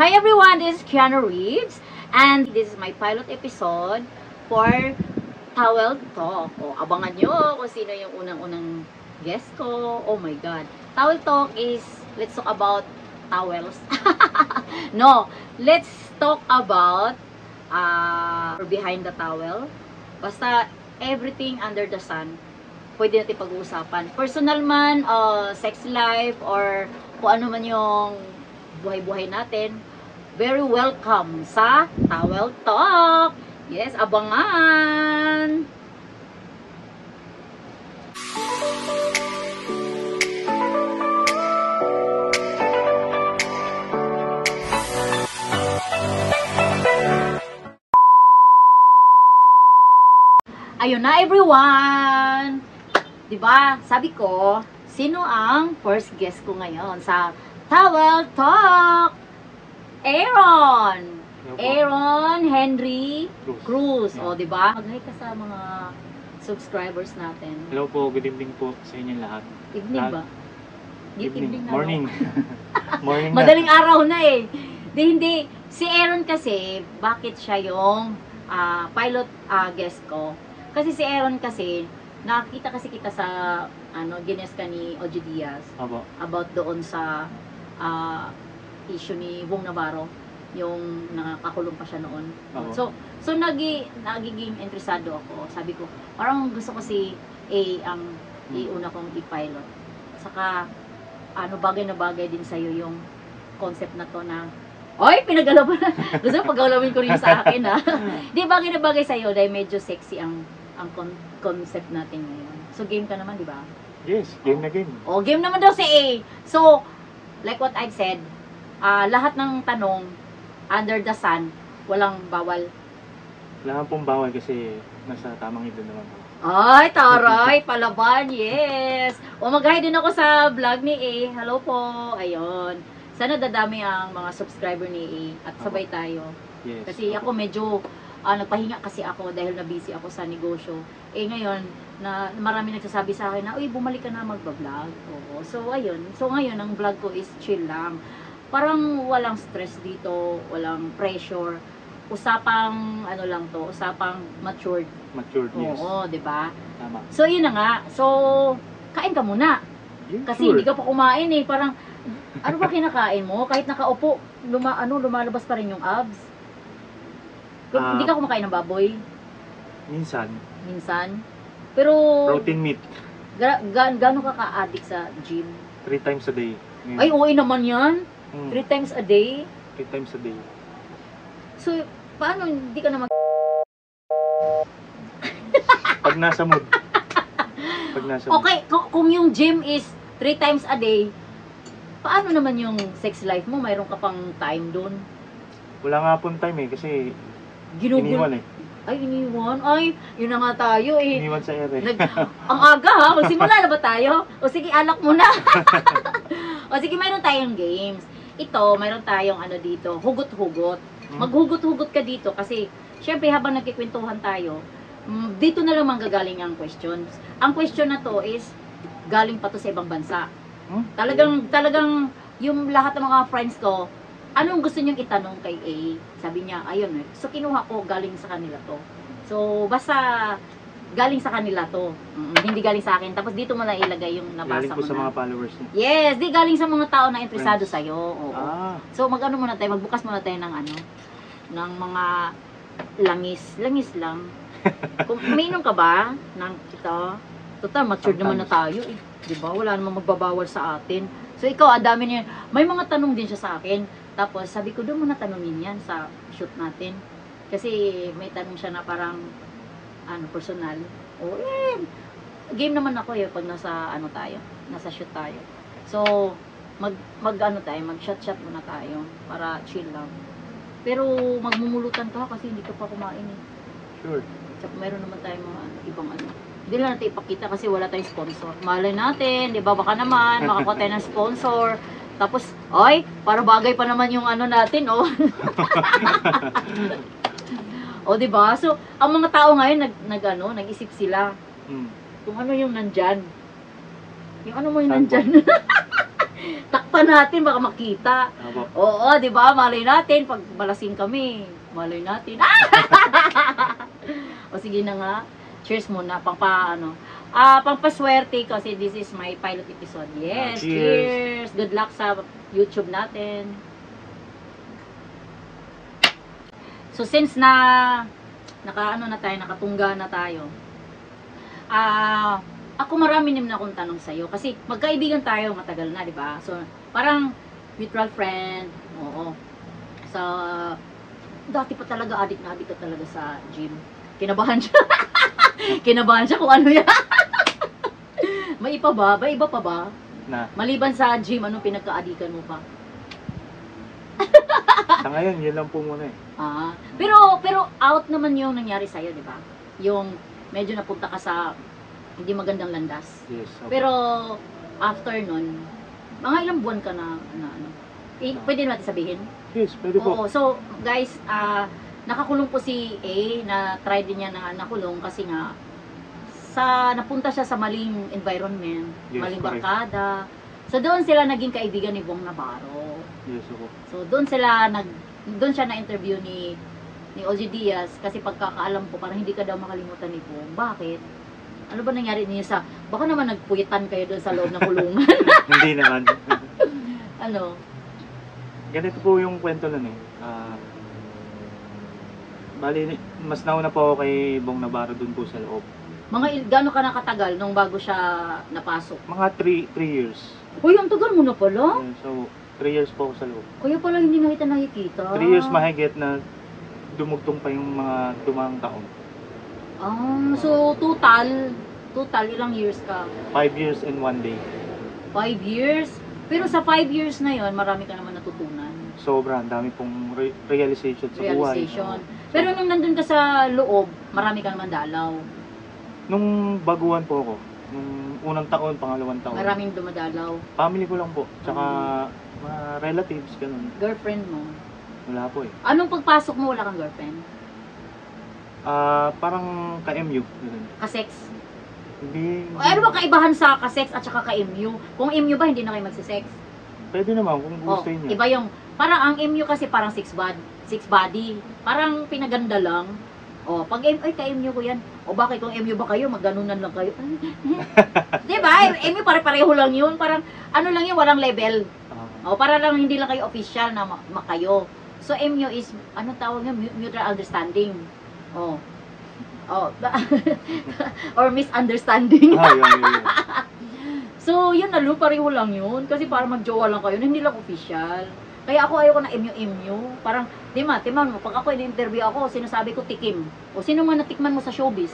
Hi everyone, this is Keanu Reeves and this is my pilot episode for Towel Talk. O, abangan nyo kung sino yung unang-unang guest ko. Oh my God. Towel Talk is, let's talk about towels. No, let's talk about behind the towel. Basta everything under the sun, pwede natin pag-uusapan. Personal man, sex life, or kung ano man yung buhay-buhay natin, very welcome sa Towel Talk. Yes, abangan! Ayun na everyone! Diba, sabi ko, sino ang first guest ko ngayon sa Towel Talk? Aaron Henry Cruz. O, diba? Mag-hi ka sa mga subscribers natin. Hello po, good evening po sa inyong lahat. Evening ba? Evening. Morning. Morning na. Madaling araw na eh. Hindi. Si Aaron kasi, bakit siya yung pilot guest ko? Kasi si Aaron kasi, nakakita kasi kita sa gines ka ni Ojo Diaz. Aba. About doon sa issue ni Bong Navarro, yung nakakulong pa siya noon. Aba. So nagiging interesado ako. Sabi ko, parang gusto ko si A ang iuna kong i-pilot. Saka bagay na bagay din sa iyo yung concept na to na oy, pinagalaban. Gusto ko paggalawin ko rin sa akin ha. Di bagay na bagay sa iyo dahil medyo sexy ang concept natin ngayon. So game ka naman, di ba? Yes, game na game. Oh, game naman daw si A. So, like what I've said, lahat ng tanong under the sun, walang bawal. Wala pong bawal kasi nasa tamang edad naman po. Ay, taray, palaban, yes. O, mag-hi din ako sa vlog ni A. Hello po. Ayun. Sana dadami ang mga subscriber ni A at sabay tayo. Yes. Kasi ako medyo nagpahinga kasi ako dahil na-busy ako sa negosyo. Eh ngayon, na marami nagsasabi sa akin na, uy, bumalik ka na magbablog. Oo. So, ayun. So, ngayon, ang vlog ko is chill lang. Parang walang stress dito, walang pressure. Usapang, lang to, usapang matured. Matured, yes. Oo, diba? Tama. So, yun na nga. So, kain ka muna. Yeah, Kasi sure. hindi ka pa kumain eh. Parang, ano ba kinakain mo? Kahit nakaupo, lumalabas pa rin yung abs. Hindi ka kumakain ng baboy? Minsan. Pero, Protein meat. gano'n ka ka-addict sa gym? 3 times a day. Ay, okay naman yan. 3 times a day. 3 times a day. So, paano hindi ka na Pag nasa mood. Okay, kung yung gym is 3 times a day, paano naman yung sex life mo? Mayroon ka pang time doon? Wala nga pong time eh kasi iniwan eh. Ay, iniwan? Ay, yun na nga tayo eh. Iniwan sa ere. Ang aga ha? Magsimula na ba tayo? O sige, alak muna. O sige, mayroon tayong games. Ito, mayroon tayong dito, hugot-hugot. Maghugot-hugot ka dito kasi, syempre habang nagkikwentuhan tayo, dito na lang manggagaling ang questions. Ang question na to is, galing pa to sa ibang bansa. Talagang, yung lahat ng mga friends ko, anong gusto niyong itanong kay A? Sabi niya, ayun eh. So, kinuha ko, galing sa kanila to. So, basta, galing sa kanila to. Hindi galing sa akin. Tapos, dito mo na ilagay yung nabasa mo na. Galing po sa mga followers niya. Yes, di galing sa mga tao na interesado sa'yo. Oo. So, muna tayo, magbukas muna tayo ng ng mga langis. Langis lang. Kung umiinom ka ba ng ito, total, matured naman na tayo eh. Diba? Wala namang magbabawal sa atin. So, ikaw, dami niya. May mga tanong din siya sa akin. Tapos, sabi ko, doon mo na tanongin yan sa shoot natin. Kasi, may tanong siya na parang, personal. O, game naman ako eh, pag nasa, nasa shoot tayo. So, mag-shot muna tayo, para chill lang. Pero, magmumulutan ka kasi hindi ka pa kumain eh. Sure. So, meron naman tayong mga ibang Hindi lang natin ipakita kasi wala tayong sponsor. Malay natin, di ba? Baka naman, makakuha tayo ng sponsor. Tapos, ay, para bagay pa naman yung natin, oh. O, diba? So, ang mga tao ngayon, nag-isip sila. Kung ano yung nandyan. Yung ano mo yung nandyan. Takpan natin, baka makita. Opo. Oo, di ba? Malay natin, pag malasing kami, malay natin. O sige na nga, cheers muna, pangpaswerte kasi this is my pilot episode. Yes, cheers. Good luck sa YouTube natin. So since nakatungga na tayo, ako marami naman akong tanong sa'yo. Kasi magkaibigan tayo, matagal na, di ba? So, parang mutual friend. Oo. So, dati pa talaga, addict ka talaga sa gym. Kinabahan siya. Kinabahan siya kung ano yan. May iba ba? May iba pa ba? Na. Maliban sa gym, anong pinagka-addikan mo pa? Sa ngayon, yun lang po muna eh. Pero out naman yung nangyari sa'yo, di ba? Yung medyo napunta ka sa hindi magandang landas. Yes. Okay. Pero after nun, mga ilang buwan ka na ano? Pwede natin sabihin? Yes, pwede po. Oo. So, guys, nakakulong po si A, na try din niya na nakulong kasi nga napunta siya sa maling environment, Yes, maling correct. barkada. So, doon sila naging kaibigan ni Bong Navarro. Yes, opo. So, doon siya na-interview ni OG Diaz kasi pagkakaalam ko parang hindi ka daw makalimutan ni Bong. Bakit? Ano ba nangyari niyo baka naman nagpuyitan kayo doon sa loob ng kulungan? Hindi naman. Ano? Ganito po yung kwento nun eh. Bali, mas nauna po ako kay Bong Navarro dun po sa loob. Gano'n ka nakatagal nung bago siya napasok? Mga 3 years. Uy, ang tagal mo na pala. So, 3 years po ako sa loob. Kaya pala hindi na kita nakikita. 3 years mahigit na dumugtong pa yung mga dumang taon. So total ilang years ka? 5 years and 1 day. 5 years? Pero sa 5 years na yon, marami ka naman natutunan. Sobra, ang dami pong realization sa buhay. Pero nung nandun ka sa loob, marami ka naman dalaw. Nung baguhan po ako, nung unang taon, pangalawang taon. Maraming dumadalaw. Family ko lang po. Tsaka mga relatives, ganun. Girlfriend mo? Wala po eh. Anong pagpasok mo, wala kang girlfriend? Parang ka-MU. Ganun. Ka-sex? Hindi. Ano ba kaibahan sa ka-sex at saka ka-MU? Kung MU ba, hindi na kayo magsisex? Pwede naman kung gusto niya. Iba yung, parang ang MU kasi parang six body. Parang pinaganda lang. Pag ka-MU ko yan. Bakit kung MU ba kayo, magganunan lang kayo. Diba? MU pare-pareho lang yun. Parang, ano lang yun, walang level. Para lang hindi lang kayo official na makayo. So, MU is, ano tawag nyo? Mutual understanding. Or misunderstanding. Yun. So, yun na, pareho lang yun. Kasi para mag-jowa lang kayo, hindi lang official. Kaya ako ayoko na MU. Parang, timan mo, pag ako in-interview ako, sinasabi ko tikim. O sino man natikman mo sa showbiz?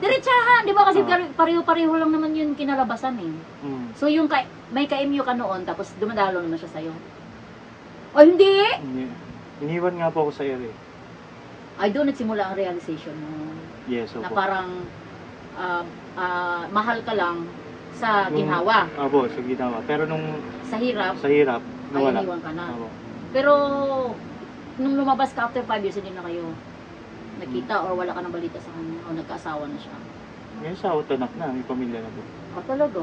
Diretsahan, di ba? Kasi pareho-pareho lang naman yun kinalabasan eh. So, yung may ka-MU ka noon, tapos dumadalo naman siya sa'yo. Hindi! Iniwan nga po ako sa ere. Ay, doon nagsimula ang realization mo. Yes, opo. Na parang mahal ka lang sa ginhawa. Opo, sa ginhawa. Pero nung sa hirap, nawala. ay iniwan ka na. Opo. Pero nung lumabas ka after 5 years, hindi na kayo nakita or wala ka ng balita sa kanya o nagkaasawa na siya? Ngayon sa anak na, may pamilya na po. Talaga?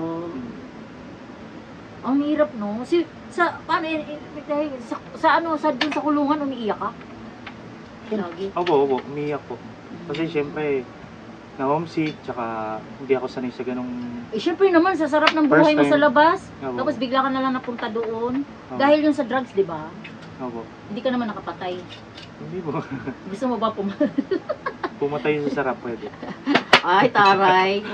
Ang hirap, no? Dun sa kulungan, umiiyak ka? Lagi. Opo, umiiyak po. Kasi syempre, na-homesick, tsaka hindi ako sanay sa ganong... Syempre naman, sa sarap ng buhay mo sa labas. Opo. Tapos bigla ka na lang napunta doon. Opo. Dahil yun sa drugs, di ba? Opo. Hindi ka naman nakapatay. Hindi po. Gusto mo ba Pumatay sa sarap, pwede. Ay, taray.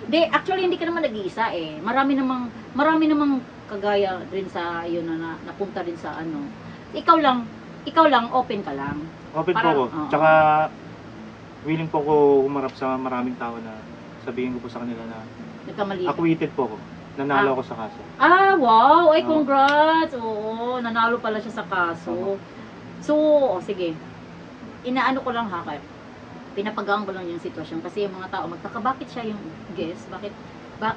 Hindi, actually, hindi ka naman nag-iisa eh. Marami namang kagaya rin sa yun na napunta rin sa ano. Ikaw lang, open ka lang. Open po ako. Tsaka, willing po ako humarap sa maraming tao na sabihin ko po sa kanila na nagkamali. Acquitted po ako. Nanalo ako sa kaso. Wow! Ay, congrats! Oo, nanalo pala siya sa kaso. So, sige. Inaano ko lang pinapagaan ko lang yung sitwasyon kasi yung mga tao magtaka bakit siya yung guest, bakit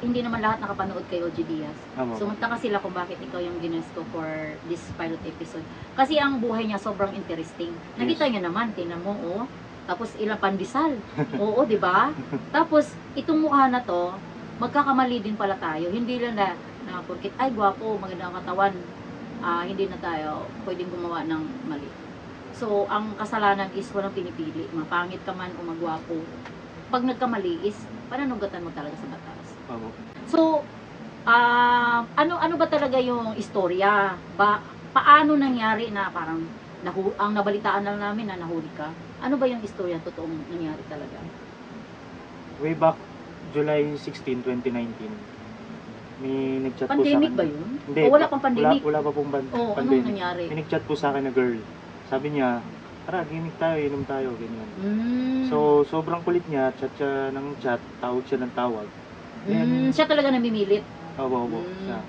hindi naman lahat nakapanood kay OG Diaz. So magtaka sila kung bakit ikaw yung ginuest ko for this pilot episode. Kasi ang buhay niya sobrang interesting. Nakita niyo naman, tingnan mo, tapos ilang pandesal. Oo, di ba? Tapos itong mukha na to, magkakamali din pala tayo. Hindi lang na na porkit, ay, gwapo, maganda ang katawan, hindi na tayo pwedeng gumawa ng mali. So, ang kasalanan is walang pinipili. Mapangit ka man o magwapo. Pag nagkamali is, pananugatan mo talaga sa batas. Oo. So, ano ba talaga yung istorya? Paano nangyari na parang, ang nabalitaan lang namin na nahuli ka? Ano ba yung istorya totoong nangyari talaga? Way back July 16, 2019, may nagchat po sa akin. Pandemic ba yun? Hindi. O wala pang pandemic? Wala pa pong Anong pandemic. nangyari? May nagchat po sa akin na girl. Sabi niya, tara, gimmick tayo, inom tayo, ganyan. So, sobrang kulit niya, chat siya ng chat, tawag siya ng tawag. Then, siya talaga namimilit? Opo. Siya.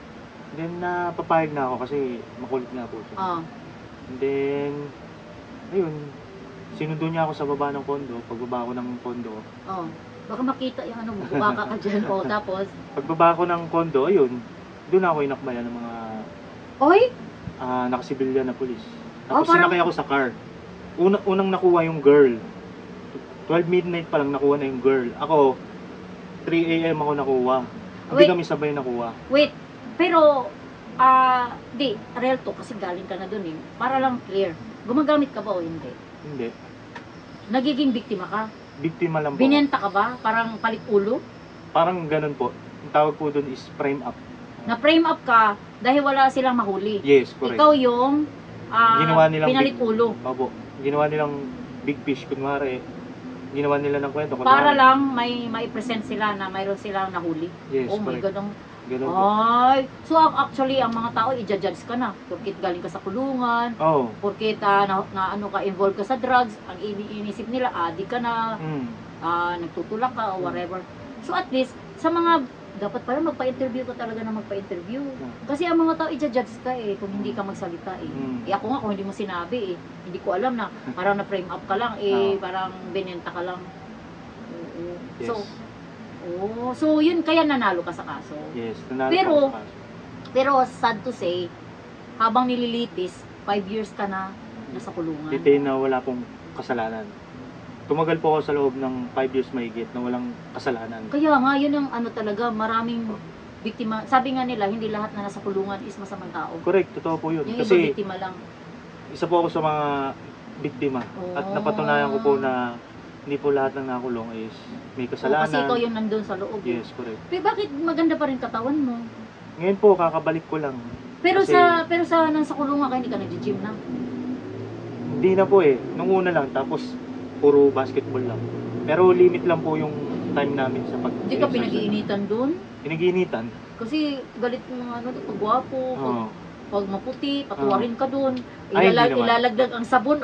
Then, napapayag na ako kasi makulit nga po siya. And then, ayun, sinundo niya ako sa baba ng kondo. Pagbaba ko ng kondo. Baka makita yung ano mo, bubaka ka dyan. Tapos? Pagbaba ko ng kondo, ayun, doon ako inakbayan ng mga nakasibilyan na pulis. Tapos sinakay ako sa car. Unang nakuha yung girl. 12 midnight pa lang nakuha na yung girl. Ako, 3 AM ako nakuha. Hindi kami sabay nakuha. Wait, pero, real to kasi galing ka na dun eh. Para lang clear. Gumagamit ka ba o hindi? Hindi. Nagiging biktima ka? Biktima lang po. Binenta ka ba? Parang palit ulo? Parang ganun po. Ang tawag po dun is frame up. Na-frame up ka dahil wala silang mahuli. Yes, correct. Ikaw yung ginawa nilang pinalit ulo. Opo. Ginawa nilang big fish, kunwari. Ginawa nila ng kwento. Kunwari. Para lang may present sila na mayroon silang nahuli. Yes, oh my correct. God. Ganun po. Ay, so actually ang mga tao i-judge ka na. Porkit galing ka sa kulungan, porkit na ano ka, involved ka sa drugs, ang iniisip nila, addict ka na, nagtutulak ka o whatever. So at least, sa mga, dapat pala magpa-interview ka talaga na magpa-interview. Kasi ang mga tao i-judge ka eh, kung hindi ka magsalita eh. Ako nga, kung hindi mo sinabi eh, hindi ko alam na parang na-frame up ka lang eh, parang binenta ka lang. Yes. So yun kaya nanalo ka sa kaso. Yes, nanalo Pero, ka sa kaso. Pero sad to say, habang nililitis, 5 years ka na nasa kulungan. Detain na wala pong kasalanan. Tumagal po ako sa loob ng 5 years mahigit na walang kasalanan. Kaya nga, yun ang ano talaga, maraming biktima. Sabi nga nila, hindi lahat na nasa kulungan is masamang tao. Correct, totoo po yun. Yung Kasi iba biktima lang. isa po ako sa mga biktima. At napatunayan ko po na hindi po lahat ng nakulong is may kasalanan. Kasi ikaw yung nandun sa loob. Yes, correct. Pero bakit maganda pa rin katawan mo? Ngayon po, kakabalik ko lang. Pero kasi, sa nasa kulungan ka, hindi ka nag-gym na? Hindi na po eh. Nung una lang, tapos puro basketball lang. Pero limit lang po yung time namin sa pag-exercise. Hindi ka pinag-iinitan dun? Pinag-iinitan? Kasi galit mo ano, pag gwapo, pag maputi, patuwarin ka dun. Ay, Ilalagdag ang sabon,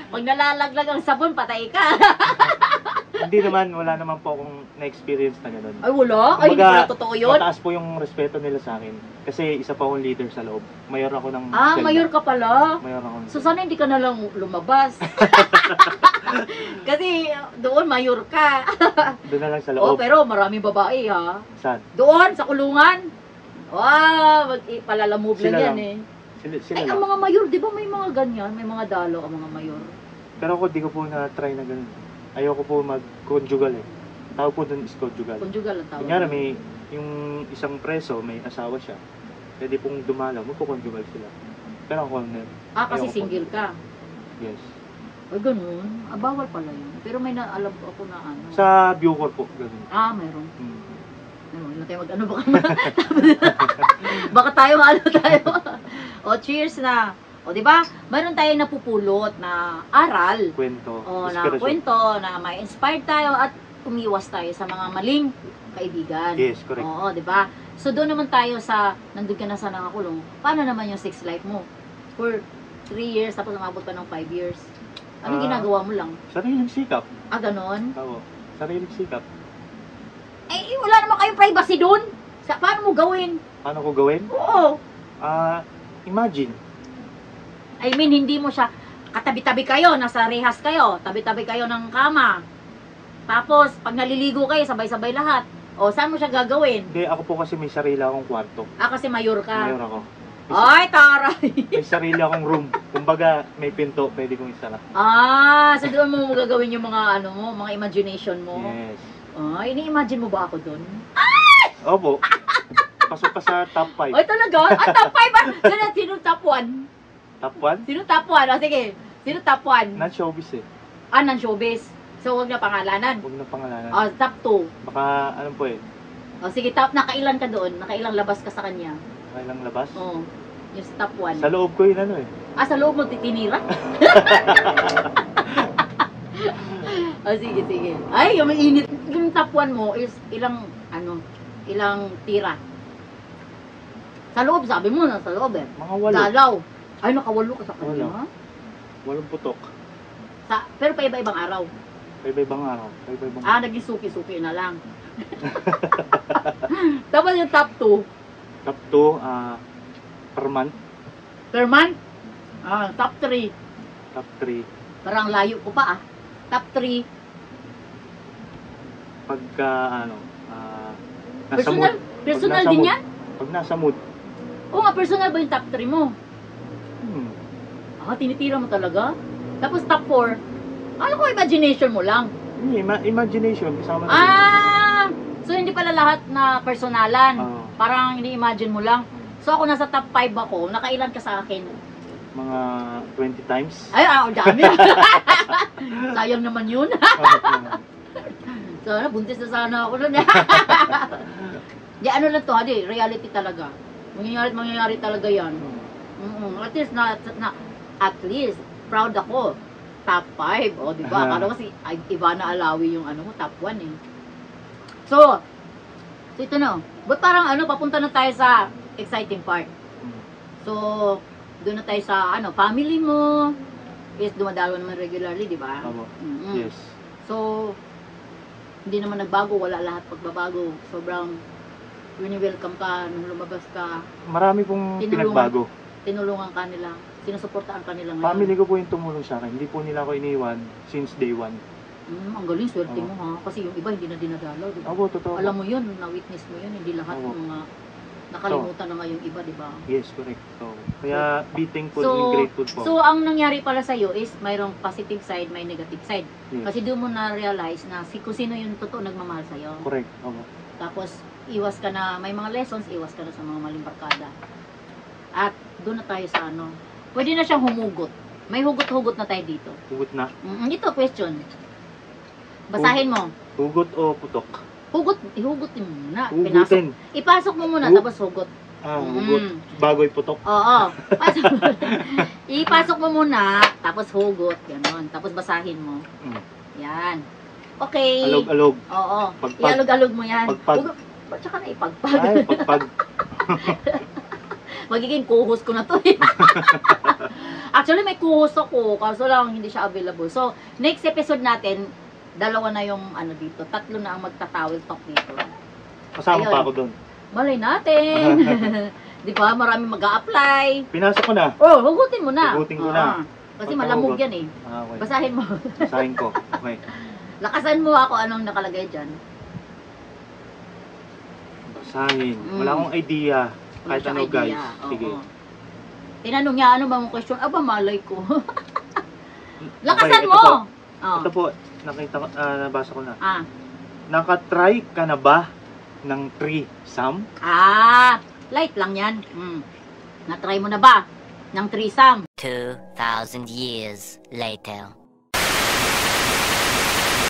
Pag nalalaglag ang sabon, patay ka. Hindi naman, wala naman po akong na-experience na gano'n. Ay, wala? Ay, hindi pala totoo yun? Mataas po yung respeto nila sa akin. Kasi isa pa akong leader sa loob. Mayor ako ng selda. Mayor ka pala? Mayor ako ng So, sana hindi ka na lang lumabas. Kasi doon, mayor ka. Doon na lang sa loob. Pero maraming babae, ha? Saan? Doon, sa kulungan. Wow, palalamove lang yan, eh. Sila ang mga mayor, di ba may mga ganyan? May mga dalo ang mga mayor. Pero ako, di ko po na-try na ganun. Ayoko po mag-conjugal eh. Tawag po doon is conjugal. Conjugal ang tawag. Kunyari, may yung isang preso, may asawa siya. Pwede pong dumalaw, magpo-conjugal sila. Pero ako, kasi single ka? Yes. Ay, ganun. Bawal pala yun. Pero may naalam ko ako na ano. Sa Bucor po, ganun. Mayroon. Hindi na tayo mag-ano baka baka tayo cheers na. Di ba? Mayroon tayong napupulot na aral. Kwento. Na kwento na may inspired tayo at umiwas tayo sa mga maling kaibigan. Yes, correct. Di ba? So doon naman tayo sa nandun ka na sa nakakulong. Paano naman yung sex life mo? For 3 years tapos umabot pa ng 5 years. Anong ginagawa mo lang? Sariling sikap. Ganon? Oo. Sariling sikap. Wala naman kayong privacy doon. Paano mo gawin? Paano ko gawin? Oo. Imagine. I mean, hindi mo siya, katabi-tabi kayo, nasa rehas kayo, tabi-tabi kayo ng kama. Tapos, pag naliligo kayo, sabay-sabay lahat. Saan mo siya gagawin? Hindi, ako po kasi may sarili akong kwarto. Kasi mayor ka. Mayor ako. Ay, taray! May sarili akong room. Kumbaga, may pinto, pwede kong isara. So doon mo gagawin yung mga, mga imagination mo? Yes. Ini-imagine mo ba ako doon? Opo. Pasok pa sa top 5. Oy, talaga? Ah, top 5 ba? Sino top 1? Top 1? Sino top 1? O, sige. Sino top 1? Non-showbiz eh. Ah, non-showbiz. So, huwag na pangalanan. Huwag na pangalanan. O, top 2. Baka, ano po eh, O, sige, nakailan ka doon? Nakailang labas ka sa kanya? kailang labas. Oo. Yung sa top 1. Sa loob ko yun ano eh. Ah, sa loob mo titinira? O, sige, sige. Ay, yung mainit. Yung top 1 mo is ilang tira? Sa loob, sabi mo na sa loob eh. Mga 8. Dalaw. Ay, nakawalo ka sa kanya. Walo. 8 putok. Pero pa iba-ibang araw. Iba-ibang araw. Iba-ibang Ah, naging suki-suki na lang. Tapos yung top 2. Top 2, per month. Per month? Ah, top 3. Top 3. Parang layo ko pa ah. Top 3. Pagka, nasa mood. Personal nasa din mood. yan? Pag nasa mood. Oo nga, personal ba yung top 3 mo? Hmm. Ah, tinitira mo talaga? Tapos top 4. Ano ko, imagination mo lang? Hindi, imagination. Kasama na. So hindi pala lahat na personalan. Oo. Parang ini-imagine mo lang. So ako nasa top 5 ako. Nakailan ka sa akin? Mga 20 times. Ay, dami. Sayang naman yun. Sana, buntis na sana ako nun. Di, ano lang to, di, reality talaga. Mangyayari talaga yan. At least, proud ako. Top 5, o, di ba? Akala kasi, Ivana Alawi yung top 1 eh. So ito na. But parang papunta na tayo sa exciting part. So, doon na tayo sa family mo. Is dumadalo naman regularly, di ba? Yes. So, hindi naman nagbago, wala lahat pagbabago. Sobrang welcome ka nung lumabas ka. Marami pong pinagbago. Tinulungan ka nila. Sinusuportaan ka nila ngayon. Family ko po yung tumulong sa akin. Hindi po nila ako iniwan since day 1. Ang galing, swerte mo ha. Kasi yung iba hindi na dinadalaw, di ba? Opo, totoo. Alam mo yun, na-witness mo yun. Hindi lahat ng mga nakalimutan na nga yung iba, di ba? Yes, correct. So, kaya be thankful and grateful po. So, ang nangyari pala sa'yo is mayroong positive side, may negative side. Yes. Kasi doon mo na-realize na kung sino yung totoo nagmamahal sa'yo. Correct. Opo. Tapos, iwas ka na, may mga lessons, iwas ka na sa mga maling barkada. At doon na tayo sa pwede na siyang humugot. May hugot-hugot na tayo dito. Hugot na? Dito, question. Basahin mo. Hugot o putok? Ihugutin mo muna. Hugutin. Ipasok mo muna, tapos hugot. Hugot. Bago'y putok. Oo. Ipasok mo muna, tapos hugot. Ganon. Tapos basahin mo. Yan. Okay. Alog-alog. Oo. Pagpag. Ialog-alog mo yan. Pagpag. Ba't saka na ipagpag? Ay, pagpag. Magiging co-host ko na to eh. Actually, may co-host ako. Kaso lang, hindi siya available. So, next episode natin, 2 na yung dito. 3 na ang magta-towel talk dito. Kasama pa ako doon. Malay natin. Di ba? Marami mag-a-apply. Pinasok ko na. Oh, hugutin mo na. Hugutin ko na. Kasi malamog yan eh. Okay. Basahin mo. Basahin ko. Okay. Lakasan mo ako anong nakalagay dyan. Basahin. Wala akong idea. Kahit ano guys. Sige. Tinanong niya, ano ba mong question? Aba, malay ko. Lakasan Okay, mo! Ito po, nakita ko, nabasa ko na. Nakatry ka na ba ng threesome? Light lang yan. Na-try mo na ba ng threesome? 2,000 years later.